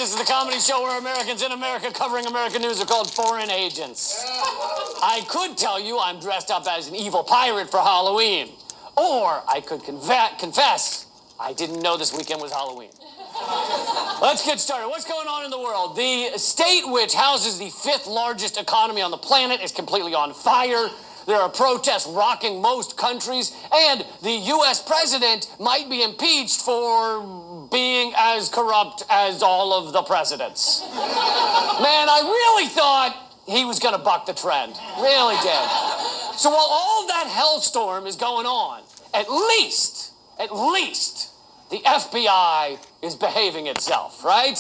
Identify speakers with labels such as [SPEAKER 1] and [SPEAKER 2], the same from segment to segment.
[SPEAKER 1] This is the comedy show where Americans in America covering American news are called foreign agents. I could tell you I'm dressed up as an evil pirate for Halloween. Or I could confess I didn't know this weekend was Halloween. Let's get started. What's going on in the world? The state which houses the 5th largest economy on the planet is completely on fire. There are protests rocking most countries, and the U.S. president might be impeached for being as corrupt as all of the presidents. Man, I really thought he was going to buck the trend. Really did. So while all that hellstorm is going on, at least, the FBI is behaving itself, right?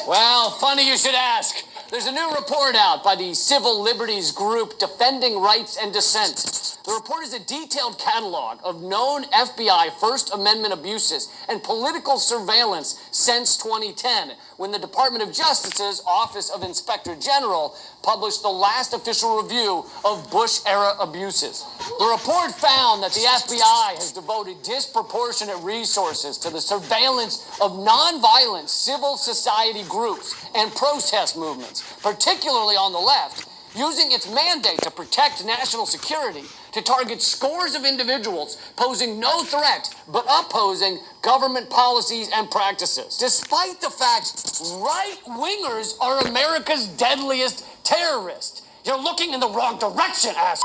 [SPEAKER 1] Well, funny you should ask. There's a new report out by the civil liberties group Defending Rights and Dissent. The report is a detailed catalog of known FBI First Amendment abuses and political surveillance since 2010, when the Department of Justice's Office of Inspector General published the last official review of Bush-era abuses. The report found that the FBI has devoted disproportionate resources to the surveillance of nonviolent civil society groups and protest movements, particularly on the left, using its mandate to protect national security to target scores of individuals posing no threat but opposing government policies and practices. Despite the fact right-wingers are America's deadliest terrorists. You're looking in the wrong direction, ass.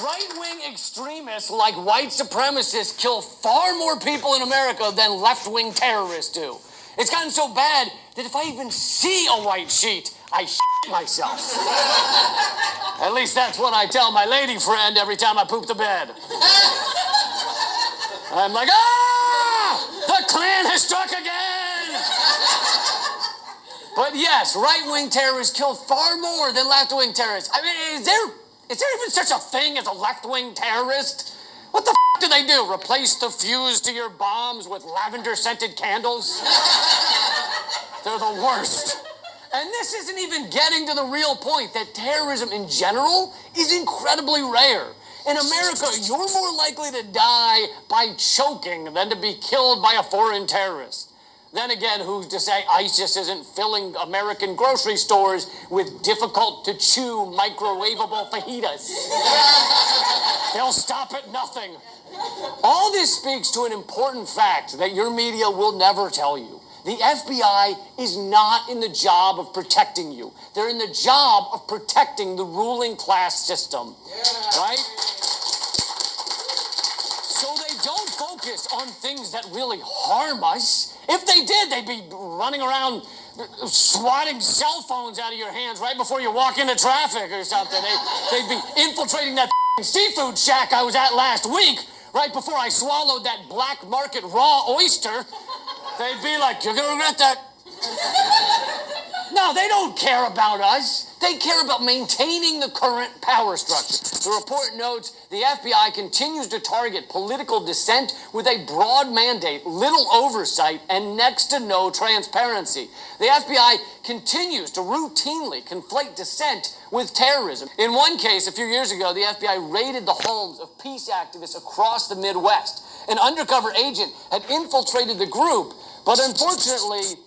[SPEAKER 1] Right-wing extremists like white supremacists kill far more people in America than left-wing terrorists do. It's gotten so bad that if I even see a white sheet, I shit myself. At least that's what I tell my lady friend every time I poop the bed. I'm like, the Klan has struck again! But yes, right-wing terrorists kill far more than left-wing terrorists. I mean, is there even such a thing as a left-wing terrorist? What the do they do? Replace the fuse to your bombs with lavender-scented candles? They're the worst. And this isn't even getting to the real point that terrorism in general is incredibly rare. In America, you're more likely to die by choking than to be killed by a foreign terrorist. Then again, who's to say ISIS isn't filling American grocery stores with difficult-to-chew microwavable fajitas? They'll stop at nothing. All this speaks to an important fact that your media will never tell you. The FBI is not in the job of protecting you. They're in the job of protecting the ruling class system, right? So they don't focus on things that really harm us. If they did, they'd be running around swatting cell phones out of your hands right before you walk into traffic or something. They'd be infiltrating that seafood shack I was at last week right before I swallowed that black market raw oyster. They'd be like, you're going to regret that. No, they don't care about us. They care about maintaining the current power structure. The report notes the FBI continues to target political dissent with a broad mandate, little oversight, and next to no transparency. The FBI continues to routinely conflate dissent with terrorism. In one case, a few years ago, the FBI raided the homes of peace activists across the Midwest. An undercover agent had infiltrated the group, but unfortunately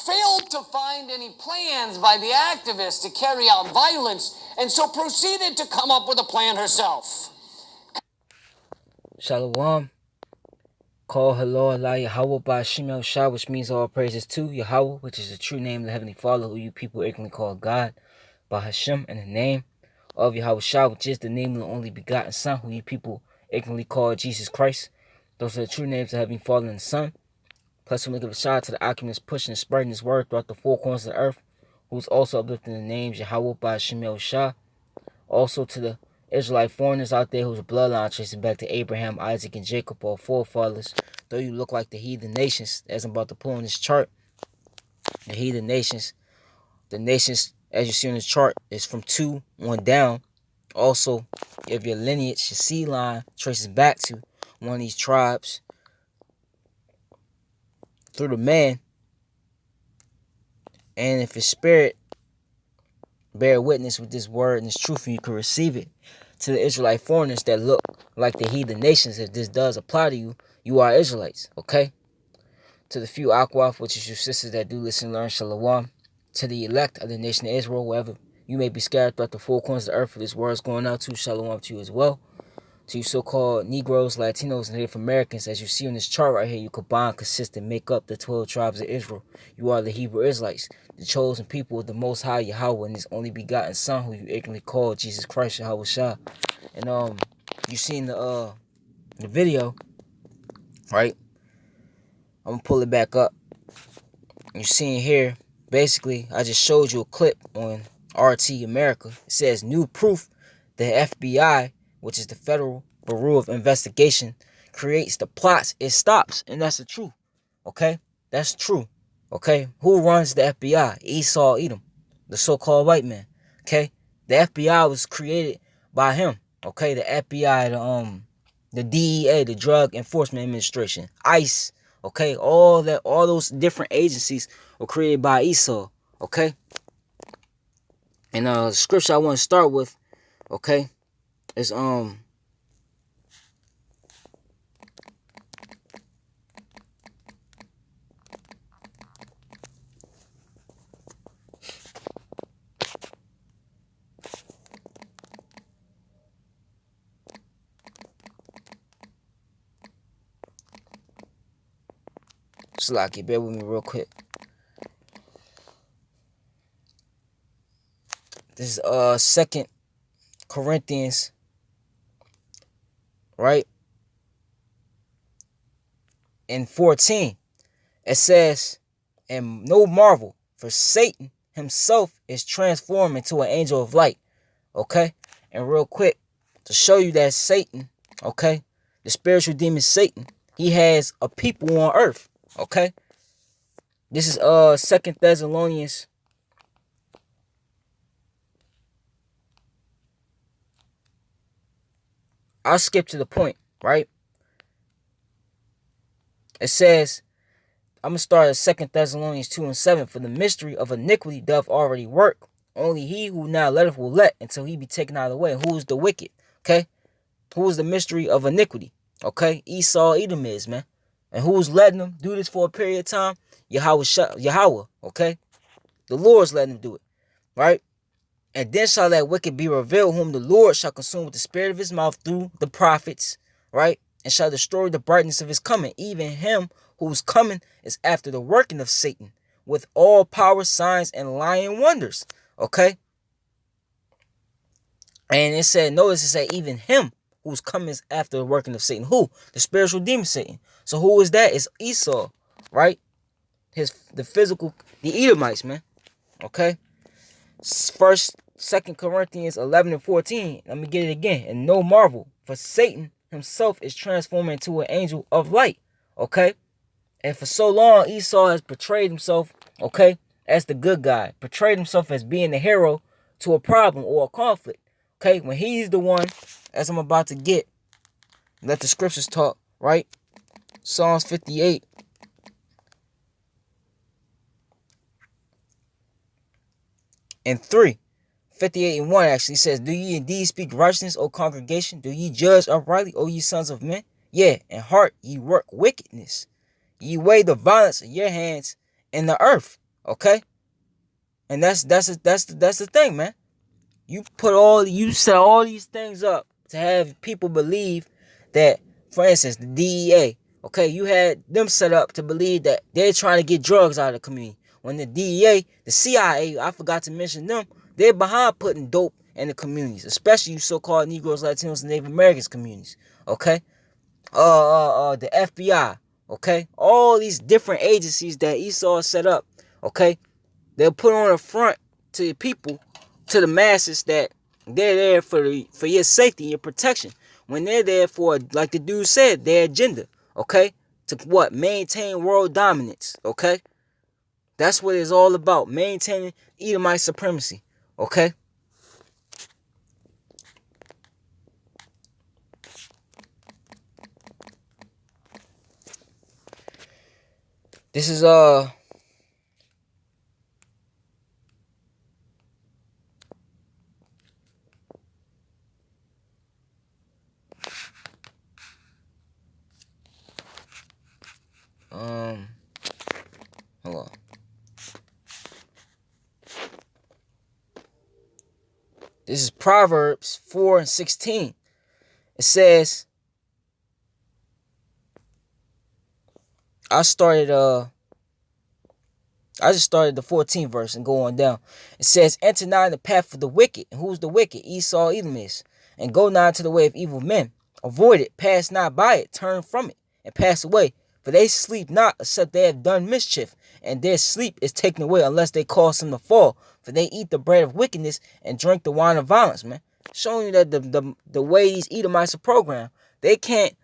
[SPEAKER 1] failed to find any plans by the activists to carry out violence, and so proceeded to come up with a plan herself.
[SPEAKER 2] Shalom. Call hello Allah Yahweh by Shemel Shah, which means all praises to Yahweh, which is the true name of the Heavenly Father, who you people ignorantly call God, by Hashem, and the name of Yahweh Shah, which is the name of the only begotten Son, who you people ignorantly call Jesus Christ. Those are the true names of the Heavenly Father and the Son. Plus, we give a shout out to the alchemists pushing and spreading his word throughout the four corners of the earth, who's also uplifting the names Yahweh by Shemel Shah. Also to the Israelite foreigners out there whose bloodline tracing back to Abraham, Isaac, and Jacob, our forefathers. Though you look like the heathen nations, as I'm about to pull on this chart, the heathen nations, the nations, as you see on this chart, is from 2 on down. Also, if your lineage, your seed line, traces back to one of these tribes, through the man, and if his spirit bear witness with this word and this truth, and you can receive it, to the Israelite foreigners that look like the heathen nations, if this does apply to you, you are Israelites, okay? To the few Akwaf, which is your sisters that do listen and learn, Shalom. To the elect of the nation of Israel, wherever you may be scattered throughout the four corners of the earth, for this word is going out to, Shalom to you as well. To you so-called Negroes, Latinos, and Native Americans, as you see on this chart right here, you combine, consist, and make up the 12 tribes of Israel. You are the Hebrew Israelites, the chosen people of the Most High Yahweh, and His only begotten Son, who you ignorantly call Jesus Christ, Yahweh Shah. And you seen the video, right? I'm gonna pull it back up. You seeing here, basically, I just showed you a clip on RT America. It says new proof the FBI, which is the Federal Bureau of Investigation, creates the plots, it stops. And that's the truth. Okay? That's true. Okay? Who runs the FBI? Esau, Edom, the so-called white man. Okay? The FBI was created by him. Okay? The FBI, the DEA, the Drug Enforcement Administration, ICE. Okay? All those different agencies were created by Esau. Okay? And the scripture I want to start with, okay, is Slacky, bear with me real quick. This is 2 Corinthians, right? In 14, it says, and no marvel, for Satan himself is transformed into an angel of light. Okay? And real quick, to show you that Satan, okay, the spiritual demon Satan, he has a people on earth. Okay? This is 2 Thessalonians. I'll skip to the point, right? It says, I'm going to start at 2 Thessalonians 2:7. For the mystery of iniquity doth already work. Only he who now letteth will let until he be taken out of the way. Who is the wicked? Okay? Who is the mystery of iniquity? Okay? Esau, Edom is, man. And who's letting them do this for a period of time? Yahweh, okay? The Lord's letting them do it, right? And then shall that wicked be revealed, whom the Lord shall consume with the spirit of his mouth through the prophets, right? And shall destroy the brightness of his coming. Even him whose coming is after the working of Satan, with all power, signs, and lying wonders, okay? And it said, notice it said, even him whose coming is after the working of Satan. Who? The spiritual demon Satan. So who is that? It's Esau, right? The Edomites, man. Okay? Second Corinthians 11 and 14. Let me get it again. And no marvel, for Satan himself is transformed into an angel of light. Okay? And for so long, Esau has portrayed himself, okay, as the good guy. Portrayed himself as being the hero to a problem or a conflict. Okay? When he's the one, as I'm about to get, let the scriptures talk, right? Psalms 58. And 3. 58 and 1 actually says, do ye indeed speak righteousness, O congregation? Do ye judge uprightly, O ye sons of men? Yeah, in heart ye work wickedness. Ye weigh the violence of your hands in the earth. Okay? And that's the thing, man. You set all these things up to have people believe that, for instance, the DEA, okay, you had them set up to believe that they're trying to get drugs out of the community. When the DEA, the CIA, I forgot to mention them, they're behind putting dope in the communities, especially you so-called Negroes, Latinos, and Native Americans communities. Okay? The FBI, okay? All these different agencies that Esau set up, okay? They'll put on a front to the people, to the masses, that they're there for your safety and your protection. When they're there for, like the dude said, their agenda, okay? To what? Maintain world dominance, okay? That's what it's all about. Maintaining Edomite supremacy, okay? This is Hold on. This is Proverbs 4:16. It says, I just started the 14th verse and go on down. It says, enter not in the path of the wicked. And who's the wicked? Esau, Edom is. And go not into the way of evil men. Avoid it, pass not by it, turn from it, and pass away. For they sleep not, except they have done mischief, and their sleep is taken away, unless they cause them to fall. For they eat the bread of wickedness and drink the wine of violence, man. Showing you that the way these Edomites are programmed, they can't,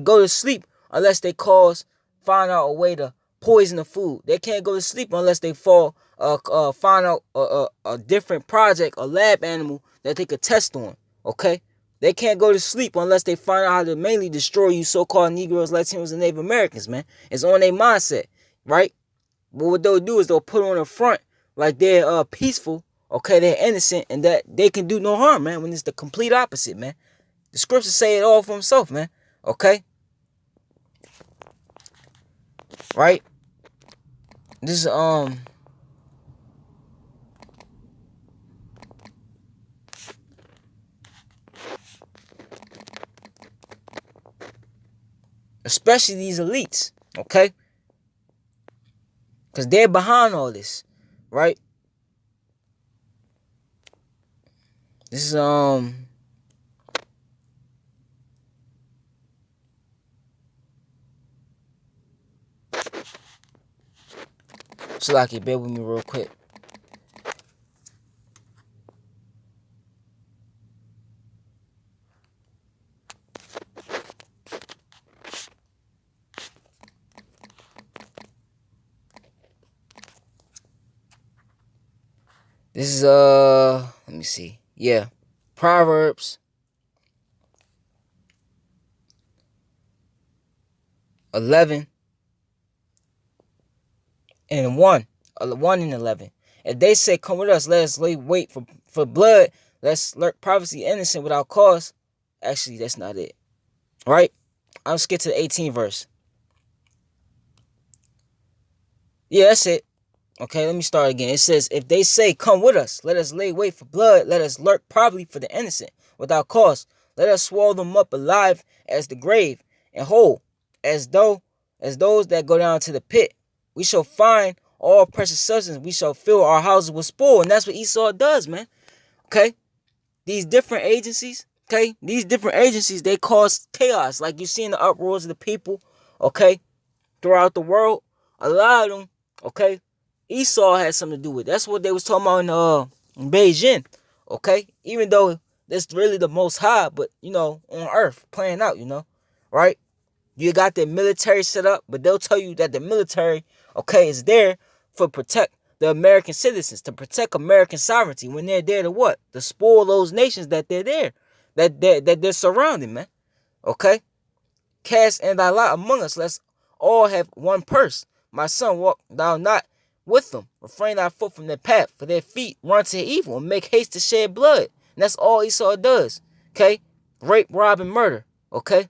[SPEAKER 2] go to sleep unless they find out a way to poison the food. They can't go to sleep unless they find out a different project, a lab animal that they could test on, okay? They can't go to sleep unless they find out how to mainly destroy you so-called Negroes, Latinos, and Native Americans, man. It's on their mindset, right? But what they'll do is they'll put on a front like they're peaceful, okay, they're innocent, and that they can do no harm, man, when it's the complete opposite, man. The scriptures say it all for himself, man, okay? Right? This is, especially these elites, okay? Because they're behind all this, right? This is, so like, bear with me real quick. This is, let me see. Yeah. Proverbs 11 and 1. 1 and 11. If they say, come with us, let us lay wait for blood. Let's lurk privacy innocent without cause. Actually, that's not it. Right? I'm just get to the 18th verse. Yeah, that's it. Okay, let me start again. It says, if they say, come with us, let us lay wait for blood, let us lurk probably for the innocent, without cause. Let us swallow them up alive as the grave, and whole, as those that go down to the pit. We shall find all precious substance. We shall fill our houses with spoil. And that's what Esau does, man. Okay? These different agencies, they cause chaos. Like you see in the uproars of the people, okay, throughout the world. A lot of them, okay, Esau had something to do with it. That's what they was talking about in Beijing, okay? Even though that's really the most high, but, on earth, playing out, right? You got the military set up, but they'll tell you that the military, okay, is there for protect the American citizens, to protect American sovereignty, when they're there to what? To spoil those nations that they're there, that they're surrounding, man, okay? Cast and thy lot among us, let's all have one purse. My son, walk thou not with them. Refrain thy foot from their path, for their feet run to evil and make haste to shed blood. And that's all Esau does. Okay? Rape, rob, and murder. Okay?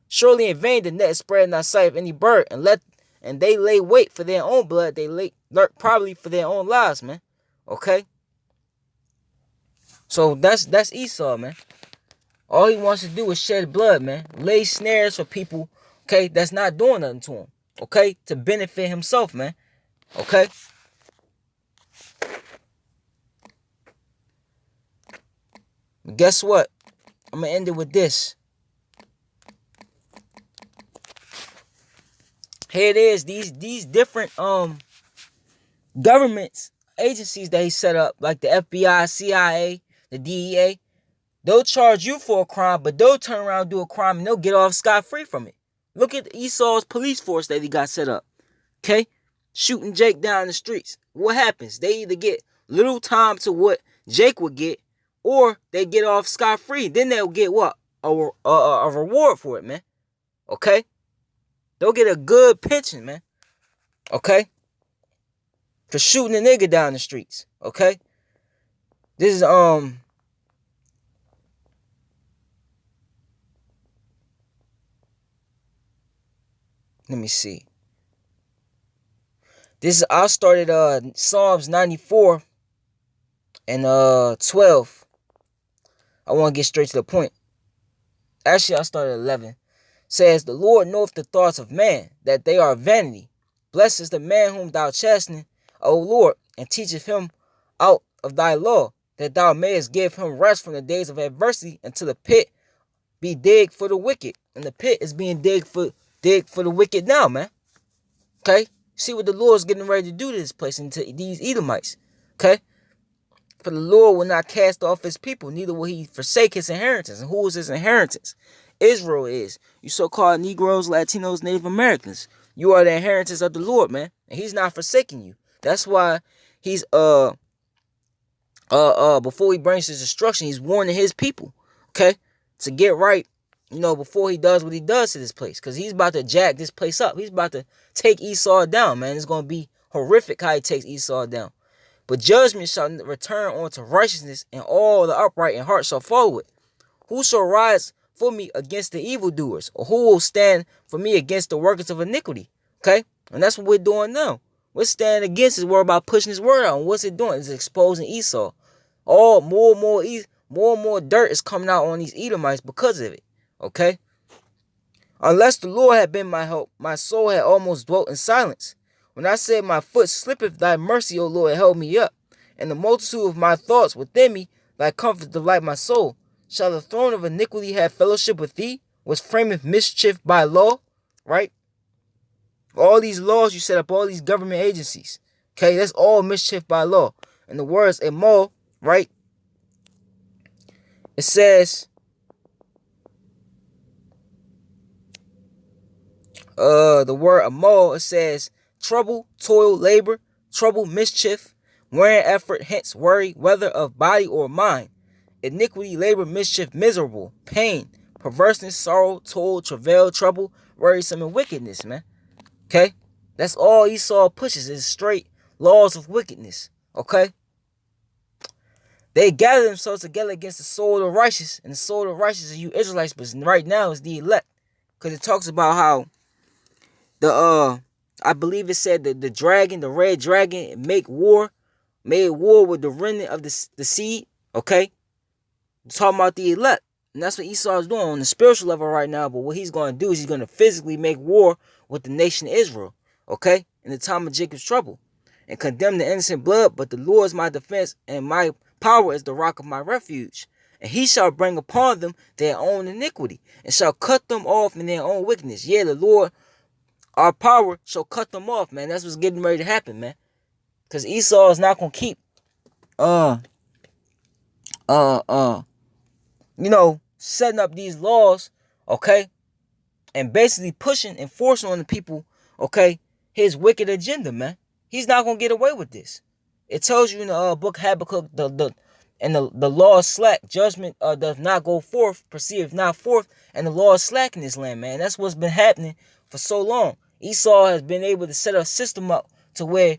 [SPEAKER 2] Surely in vain the net is spread in thy sight of any bird, and they lay wait for their own blood. They lurk probably for their own lives, man. Okay? So that's Esau, man. All he wants to do is shed blood, man. Lay snares for people, okay, that's not doing nothing to him. Okay? To benefit himself, man. Okay? But guess what? I'm going to end it with this. Here it is. These different governments, agencies that he set up, like the FBI, CIA, the DEA, they'll charge you for a crime, but they'll turn around and do a crime and they'll get off scot-free from it. Look at Esau's police force that he got set up. Okay? Shooting Jake down the streets. What happens? They either get little time to what Jake would get, or they get off scot-free. Then they'll get what? A reward for it, man. Okay? They'll get a good pension, man. Okay? For shooting a nigga down the streets. Okay? This is, let me see. I started Psalms 94 and 12. I want to get straight to the point. Actually, I started 11. Says, the Lord knoweth the thoughts of man, that they are vanity. Blessed is the man whom thou chastenest, O Lord, and teacheth him out of thy law, that thou mayest give him rest from the days of adversity, until the pit be digged for the wicked. And the pit is being digged for the wicked now, man. Okay? See what the Lord's getting ready to do to this place and to these Edomites. Okay? For the Lord will not cast off his people, neither will he forsake his inheritance. And who is his inheritance? Israel is. You so-called Negroes, Latinos, Native Americans. You are the inheritance of the Lord, man. And he's not forsaking you. That's why he's before he brings his destruction, he's warning his people. Okay? To get right, before he does what he does to this place. Because he's about to jack this place up. He's about to take Esau down, man. It's going to be horrific how he takes Esau down. But judgment shall return unto righteousness, and all the upright in heart shall follow it. Who shall rise for me against the evildoers? Or who will stand for me against the workers of iniquity? Okay? And that's what we're doing now. We're standing against his word by pushing his word out. And what's it doing? It's exposing Esau. More and more dirt is coming out on these Edomites because of it. Okay? Unless the Lord had been my help, my soul had almost dwelt in silence. When I said, my foot slippeth, thy mercy, O Lord, held me up. And the multitude of my thoughts within me, thy comfort delight my soul. Shall the throne of iniquity have fellowship with thee, which frameth mischief by law? Right? All these laws you set up, all these government agencies. Okay, that's all mischief by law. And the words immoral, right? It says, the word immoral, it says, trouble, toil, labor, trouble, mischief, wearing effort, hence worry, whether of body or mind. Iniquity, labor, mischief, miserable, pain, perverseness, sorrow, toil, travail, trouble, worrisome, and wickedness, man. Okay? That's all Esau pushes is straight laws of wickedness. Okay? They gather themselves together against the soul of the righteous, and the soul of the righteous are you Israelites, but right now is the elect. Because it talks about how I believe it said that the dragon, the red dragon, made war with the remnant of the seed. Okay? Talking about the elect. And that's what Esau is doing on the spiritual level right now. But what he's going to do is he's going to physically make war with the nation of Israel. Okay? In the time of Jacob's trouble. And condemn the innocent blood. But the Lord is my defense, and my power is the rock of my refuge. And he shall bring upon them their own iniquity, and shall cut them off in their own wickedness. Yeah, the Lord, our power, shall cut them off, man. That's what's getting ready to happen, man. Because Esau is not going to keep, setting up these laws, okay, and basically pushing and forcing on the people, okay, his wicked agenda, man. He's not gonna get away with this. It tells you in the book Habakkuk, the law is slack, judgment does not go forth, perceiveth not forth, and the law is slack in this land, man. That's what's been happening for so long. Esau has been able to set a system up to where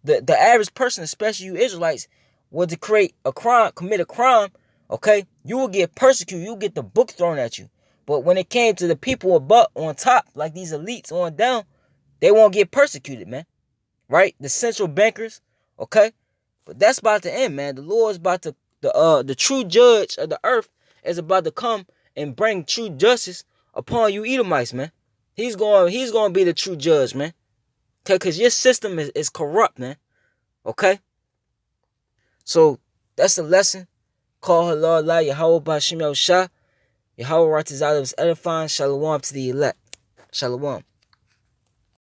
[SPEAKER 2] the average person, especially you Israelites, were to commit a crime, okay, you will get persecuted. You will get the book thrown at you. But when it came to the people above, on top, like these elites on down, they won't get persecuted, man. Right? The central bankers, okay? But that's about to end, man. The Lord is about to, the true judge of the earth is about to come and bring true justice upon you Edomites, man. He's going to be the true judge, man. Okay? Because your system is corrupt, man. Okay? So, that's the lesson. Call Allah, Allah, Yahweh, Bashim, Shah. Yahweh, Ratizah, was edifying. Shalom to the elect. Shalom.